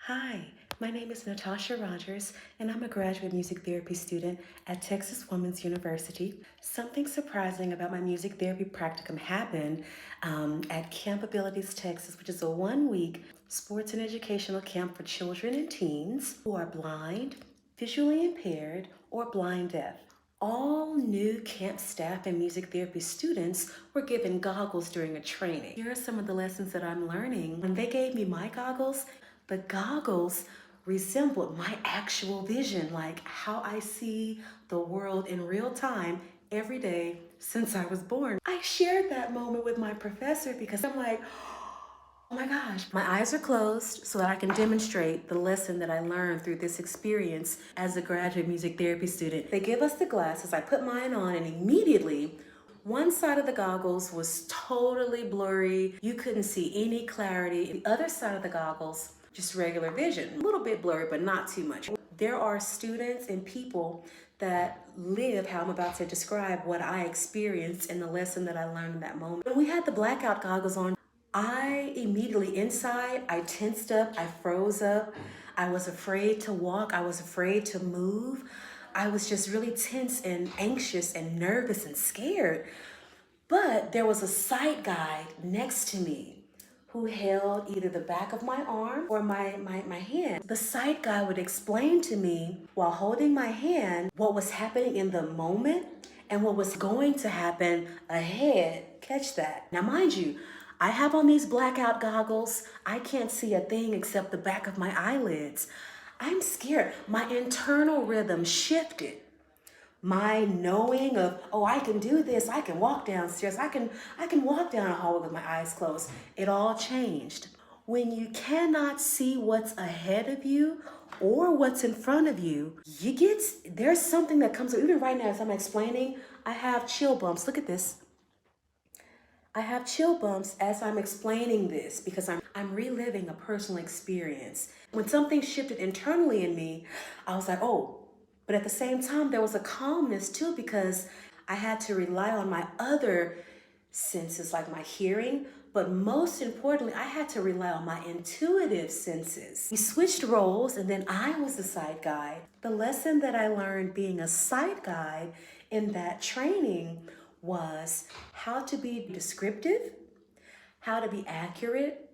Hi, my name is NaTasha Rogers, and I'm a graduate music therapy student at Texas Women's University. Something surprising about my music therapy practicum happened at Camp Abilities Texas, which is a 1 week sports and educational camp for children and teens who are blind, visually impaired, or blind deaf. All new camp staff and music therapy students were given goggles during a training. Here are some of the lessons that I'm learning. When they gave me my goggles, the goggles resembled my actual vision, like how I see the world in real time every day since I was born. I shared that moment with my professor because I'm like, oh my gosh, my eyes are closed so that I can demonstrate the lesson that I learned through this experience as a graduate music therapy student. They give us the glasses, I put mine on, and immediately one side of the goggles was totally blurry. You couldn't see any clarity. The other side of the goggles, just regular vision. A little bit blurry, but not too much. There are students and people that live how I'm about to describe what I experienced and the lesson that I learned in that moment. When we had the blackout goggles on, I immediately inside, I tensed up, I froze up. I was afraid to walk. I was afraid to move. I was just really tense and anxious and nervous and scared. But there was a sight guide next to me who held either the back of my arm or my hand. The sight guide would explain to me while holding my hand what was happening in the moment and what was going to happen ahead. Catch that. Now, mind you, I have on these blackout goggles. I can't see a thing except the back of my eyelids. I'm scared. My internal rhythm shifted. My knowing of, oh, I can do this, I can walk downstairs, I can walk down a hallway with my eyes closed. It all changed. When you cannot see what's ahead of you or what's in front of you, there's something that comes up. Even right now as I'm explaining, I have chill bumps. Look at this. I have chill bumps as I'm explaining this because I'm reliving a personal experience. When something shifted internally in me, I was like, oh, but at the same time, there was a calmness too because I had to rely on my other senses like my hearing, but most importantly, I had to rely on my intuitive senses. We switched roles and then I was the side guide. The lesson that I learned being a side guide in that training was how to be descriptive, how to be accurate,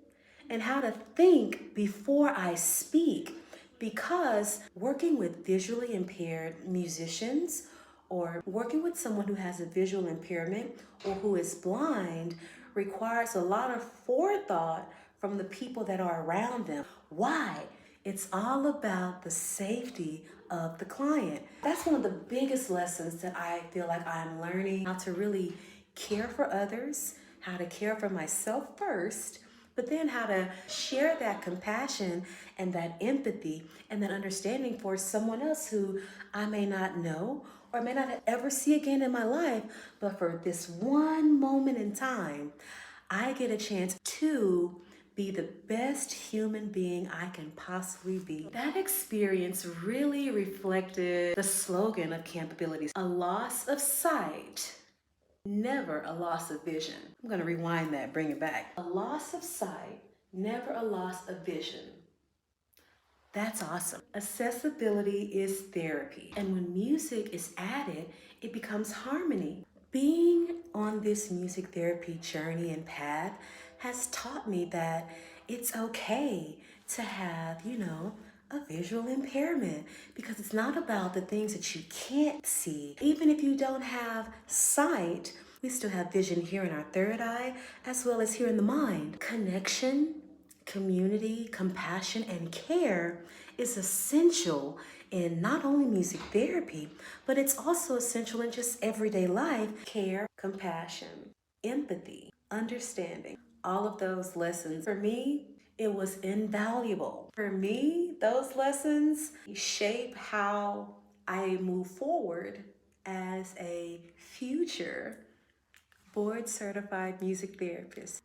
and how to think before I speak. Because working with visually impaired musicians or working with someone who has a visual impairment or who is blind requires a lot of forethought from the people that are around them. Why? It's all about the safety of the client. That's one of the biggest lessons that I feel like I'm learning, how to really care for others, how to care for myself first, but then how to share that compassion and that empathy and that understanding for someone else who I may not know or may not ever see again in my life, but for this one moment in time, I get a chance to be the best human being I can possibly be. That experience really reflected the slogan of Camp Abilities, a loss of sight, never a loss of vision. I'm going to rewind that, bring it back. A loss of sight, never a loss of vision. That's awesome. Accessibility is therapy. And when music is added, it becomes harmony. Being on this music therapy journey and path has taught me that it's okay to have, a visual impairment because it's not about the things that you can't see. Even if you don't have sight, we still have vision here in our third eye as well as here in the mind. Connection, community, compassion, and care is essential in not only music therapy, but it's also essential in just everyday life. Care, compassion, empathy, understanding, all of those lessons. For me, it was invaluable. For me, those lessons shape how I move forward as a future board certified music therapist.